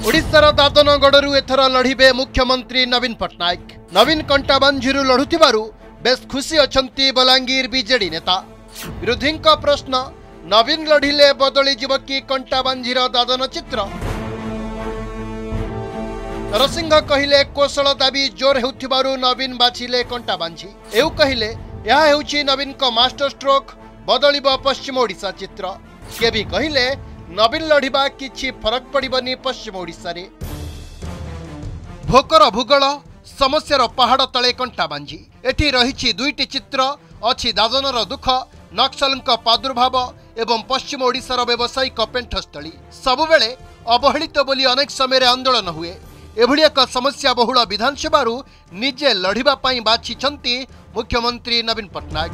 ओडिशार दादनगढ़ एथर लड़िबे मुख्यमंत्री नवीन पट्टनायक। नवीन कंटाबांझीरु लड़ुथिबारु बेस खुशी अछंती बलांगीर बीजेडी नेता। विरोधी प्रश्न, नवीन लड़िले बदली जीव कि कंटाबांझीर दादन चित्र। नरसिंह कहिले कौशल दाबी जोर हेउथिबारु नवीन बाछिले कंटाबांझी। एउ कहिले यह हेउछि नवीन को मास्टर स्ट्रोक, बदलिब पश्चिम ओडिशा चित्र। के भी कहिले नवीन लड़िबा किछि फरक पड़िबनी पश्चिम ओडिशा रे। भोकर भूगोल समस्यार पहाड़ तले कंटाबांझी। एठी रहिछि दुईटी चित्र, अछि दादनर दुख, नक्सलଙ୍କ प्रादुर्भाव एवं पश्चिम ओडिशार व्यावसायिक पेंठस्थली। सबुबेले अवहेलित बोली अनेक समय आंदोलन हुए। एभली एक समस्या बहुल विधानसभारू निजे लड़िबा पई बाछिछंती मुख्यमंत्री नवीन पट्टनायक।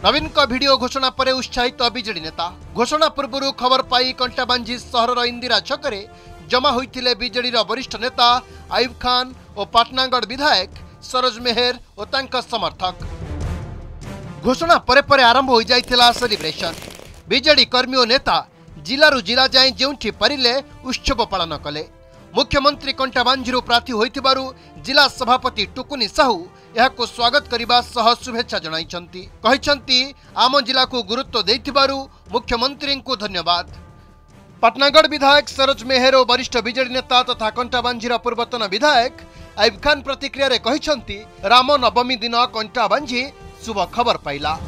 नवीन का वीडियो घोषणा पर उत्साहित बीजेडी नेता। घोषणा पूर्व खबर पाई कंटाबांझी सहर इंदिरा छकरे जमा होइथिले बीजेडी वरिष्ठ नेता आयुब खान और पाटनागढ़ विधायक सरोज मेहर और तांका समर्थक। घोषणा परे परे आरंभ हो जाइथिला सेलिब्रेशन। बीजेडी कर्मी और नेता जिलारू जिला जाए जेउठी परिले उत्सव पालन कले। मुख्यमंत्री कंटाबांझीरू प्रार्थी होइथिबारु जिला सभापति टुकुनी साहू यहाको स्वागत करिबा सह शुभेच्छा जणाइछंती। कहिछंती आम जिला को गुरुत्व देइथिबारु मुख्यमंत्री को धन्यवाद। पाटनागढ़ विधायक सरोज मेहर और वरिष्ठ बीजेडी नेता तथा कंटाबांझीर पूर्वतन विधायक आयुब खान प्रतिक्रिया रे कहिछंती राम नवमी दिन कंटाबांझी शुभ खबर पाइला।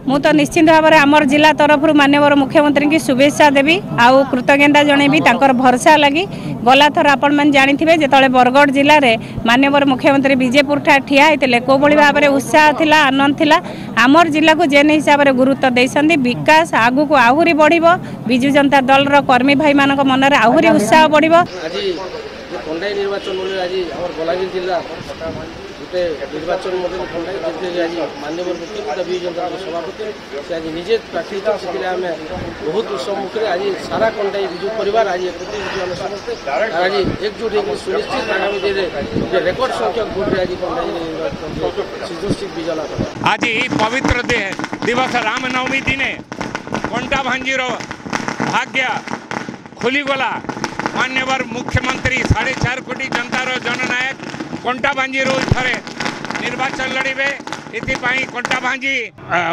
मु तो निश्चिंत भाव में आमर जिला तरफ माननीय मुख्यमंत्री की शुभेच्छा देवी आउ कृतज्ञता जनइबी तांकर भरसा लगी। गला थर आपण मैंने जानी जो बरगढ़ जिले में माननीय मुख्यमंत्री विजयपुर ठा ठिया होते कौ भाव में उत्साह थिला, आनंद थिला। आमर जिला को जेन हिसाब से गुरुत्व देइछंती विकास आगु को आहुरी बढ़िबो। बिजु जनता दल रो कर्मी भाई मानक मन रे आहुरी उत्साह बढ़िबो। कंडाई निर्वाचन आज बलांगीर जिला गोटे निर्वाचन आज माननीय मुख्यमंत्री विजु जनता दल सभापति से आज निजे प्रार्थी से आम बहुत सम्मुखें आज सारा कंडाई विजु परिवार आज समस्ते आज एकजुट हो सुनिश्चित आगामी दिन में रेकर्ड संख्यक भोटे आज कंडाई विजय लाभ। आज पवित्र दिवस रामनवमी दिने कंटाबांझीर भाग्य खोलीगला। मान्यवर मुख्यमंत्री 4.5 कोटी जनतार जननायक कंटाबांझीरू थे निर्वाचन लड़े। इथिपाई कंटाबांझी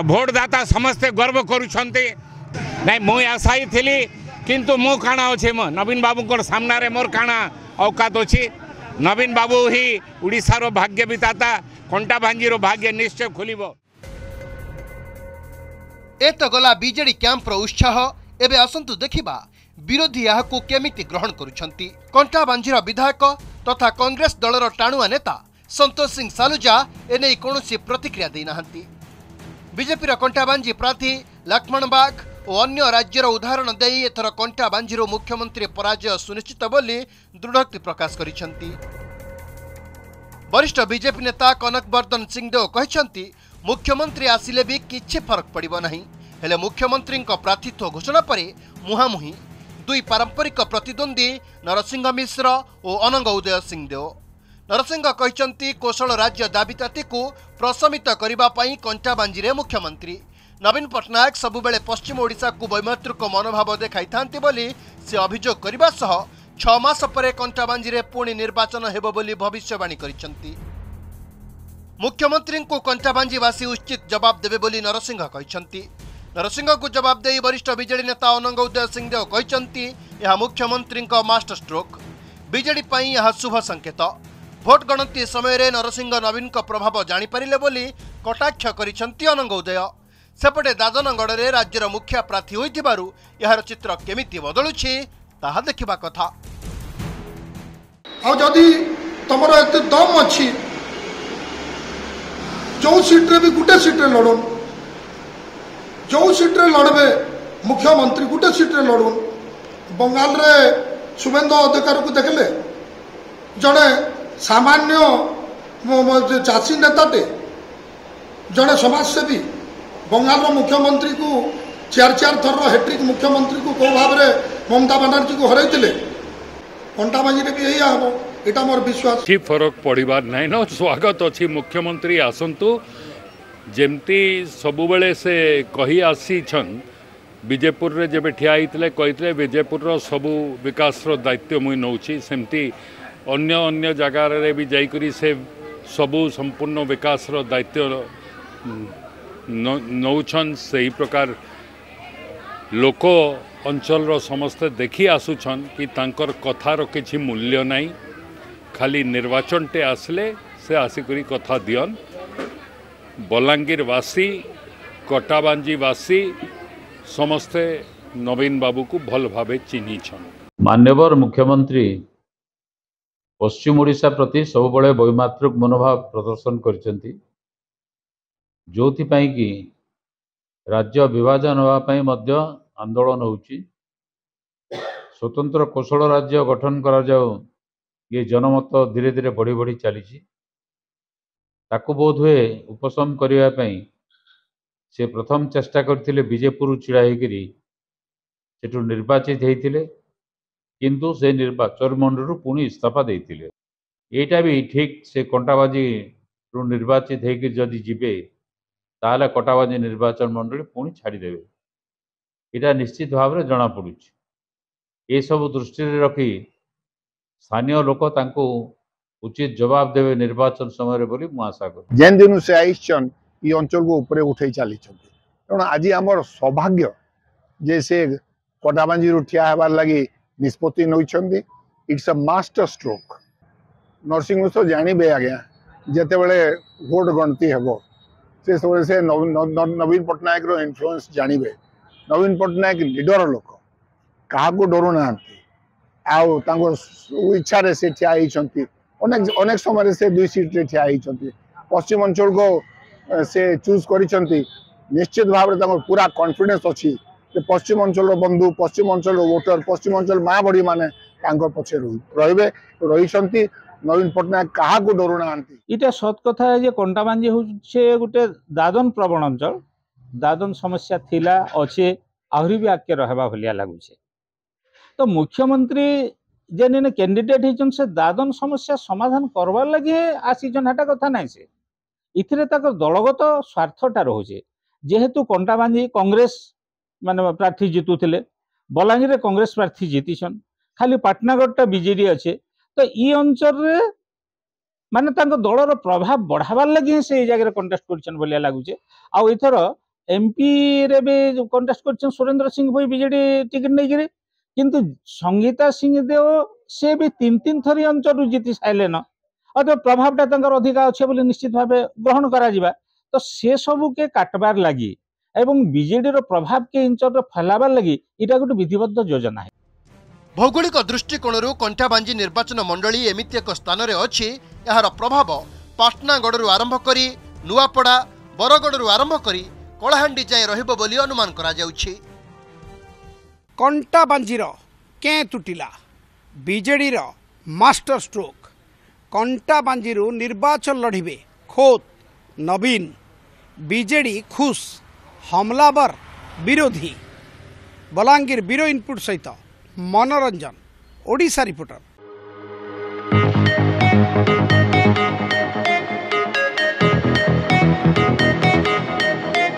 भोटदाता समस्ते गर्व करुछंती। नहीं मुई आशायी थी किंतु मो काना अच्छे नवीन बाबू को सामना रे मोर काना औकात अच्छी। नवीन बाबू ही उड़ीसार भाग्य विधाता। कंटाबांझीर भाग्य निश्चय खोलिबो। ए तो गला बीजेडी कैंप रो उत्साह। एबे असंतु देखिबा विरोधी याहकु केमिति ग्रहण करुछंती। कंटाबांझीर विधायक तथा कांग्रेस दलर टाणुआ नेता संतोष सिंह सालुजा एने कौनसी प्रतिक्रिया दे नाहंती। बीजेपी कंटाबांझी प्रार्थी लक्ष्मण बाग और अन्य राज्यर उदाहरण दे एथर कंटाबांझीर मुख्यमंत्री पराजय सुनिश्चित बोली दृढ़ोक्ति प्रकाश करिसेंती। वरिष्ठ बीजेपी नेता कनकवर्धन सिंहदेव कहिसेंती मुख्यमंत्री आसिले भी किछि फरक पड़िबो नहीं। हेले मुख्यमंत्री प्रार्थीत्व घोषणा पर मुहांमुही दुई पारंपरिक प्रतिद्वंदी नरसिंह मिश्र और अनंग उदय सिंहदेव। नरसिंह कहते कौशल राज्य दाबीताती को प्रशमित करने कंटाबांझी मुख्यमंत्री नवीन पट्टनायक सबुबेले पश्चिम ओडिशा को वैमैत्रिक मनोभाव देखाई थांती बोली से अभियोग करने सह 6 मास पर कंटाबांझी पुणी निर्वाचन हेबो बोली भविष्यवाणी करिसेंती। मुख्यमंत्री को कंटाबांझीवासी उचित जवाब देवे बोली नरसिंह कहते। नरसिंह को जवाब दे वरिष्ठ बीजेडी नेता अनंग उदय सिंहदेव कहते यह मुख्यमंत्री मास्टर स्ट्रोक। बीजेडी पई यह शुभ संकेत। भोट गणति समय रे नरसिंह नवीन का प्रभाव जानीपारे बोली कटाक्ष करिसेंती अनंग उदय। सेपटे दादनगढ़ रे राज्यर मुखिया प्रार्थी होइथिबारु यार चित्र केमिति बदलुछि ताहा देखिबा कथा। आ जदी तमरो एते दम अछि जो सीट रे भी गुटे सीट रे लड़ो, जो सीट रे लड़बे मुख्यमंत्री गुटे सीट रे लड़ुन। बंगाल रे शुभेंदु अधिकारी को देखले जड़े सामान्य चाषी नेताटे जड़े समाजसेवी बंगाल मुख्यमंत्री को 4 थर हेट्रिक मुख्यमंत्री को कौ भाव में ममता बनर्जी को हरई। कंटाबांझी भी यही हम यहाँ मोर विश्वास। कि फरक पड़ार ना न स्वागत अच्छी मुख्यमंत्री आसतु जमती सबुबले से कही आसीछन विजयपुर रे जब ठिया होते कहते विजयपुर सबू विकास दायित्व मुई नौची सेमती अन्य अन्य जगार भी जाइकरी से सबू संपूर्ण विकास दायित्व नौछन से प्रकार लोक अंचल समस्ते देखी आसुछन कि तांकर कथार किछि मूल्य नहीं खाली निर्वाचन टे आसले से आसिकरी कथा दियन बलांगीरवासी कटाबांजीवासी समस्ते नवीन बाबू को भल भावे चिन्ही छन। मान्यवर मुख्यमंत्री पश्चिम ओडिशा प्रति सबुबले वैमात्रिक मनोभाव प्रदर्शन करछंती जोथि कि राज्य विभाजन होगापाई मध्य आंदोलन होउची स्वतंत्र कौशल राज्य गठन करा जाऊ ये जनमत धीरे धीरे बढ़ी बढ़ी चली ताकू बोध हुए उपशम करने पाई से प्रथम चेष्टा करथिले विजयपुर छिड़ा होकर सेठू निर्वाचित होते किंतु से निर्वाचन मंडल पुणी इस्तीफा देते यहीटा भी ठीक से कंटाबाजी निर्वाचित होकर जदि जीवे ताहले कटाबाजी निर्वाचन मंडल पुणी छाड़देवे यहाँ निश्चित भाव में जना पड़ू ये सब दृष्टि रखी स्थानीय लोक तांको उचित जवाब देवे निर्वाचन समय बोली मु आशा कर जेन दिन से आईचन ये अंचल को ऊपर उठे चली तेणु आज आम सौभाग्य जे से कटाबांजी ठिया होबार लगी निष्पत्ति नौकरी it's a master stroke Narsingh Mishra जानवे आज्ञा जिते बड़े भोट गणति हेब से नवीन पट्टनायक इन्फ्लुएंस जानवे नवीन पट्टनायक लीडर लोक क्या डरू ना इच्छा से ठिया अनेक समय से 2 सीट रे ठिया पश्चिम अंचल को से चूज करिसंती निश्चित भाव में पूरा कॉन्फिडेंस अच्छी पश्चिम अंचल बंधु पश्चिम अंचल वोटर पश्चिम अंचल माँ बड़ी माने पछे रही नवीन पट्टनायक क्या डरू ना इटा सत कथा है कंटाबांजी हूँ गोटे दादन प्रवण अंचल दादन समस्या थिला अच्छे आहरी भी आगे रहा भाया लगुचे तो मुख्यमंत्री जेन कैंडिडेट होती से दादन समस्या समाधान करवार लगे आसीचन हेटा कथा ना से इथिरे तक दलगत स्वार्थटा रोचे जेहेतु कंटाबांजी कांग्रेस माने प्रार्थी जितुले बलांगीर कांग्रेस प्रार्थी जीतिछन खाली पाटनागढ़ बीजेडी अच्छे तो ये अंचल रे माने तांको दलर प्रभाव बढ़ावार लगे से जगह कंटेस्ट कर लगुचे आउ इथर एमपी रे भी कंटेस्ट कर सुरेंद्र सिंह भाई बीजेडी टिकट नहीं किंतु संगीता सिंह देव से भी 3 थरी अंचल जीति सारे न अतः प्रभावटा अधिका अच्छे बोली निश्चित भाव ग्रहण करा तो से सबू के काटबार लगी एवं बीजेडी प्रभाव के अंचल फैलाबार लगी इटा गोटे विधिबद्ध योजना है। भौगोलिक दृष्टिकोण कंटाबांजी निर्वाचन मंडली एमिति एक स्थान में अच्छी यार प्रभाव पाटनागढ़ आरंभ करी नुआपड़ा बरगढ़ आरंभ करी कलाहांडी जाए रहिबो बोली अनुमान करा जाउछि। कंटाबांजीर कें तुटिला बीजेडी मास्टर स्ट्रोक कंटाबांजी निर्वाचन लड़िबे खोत नवीन बीजेडी खुश हमलावर विरोधी बलांगीर ब्यूरो इनपुट सहित मनोरंजन ओडिशा रिपोर्टर।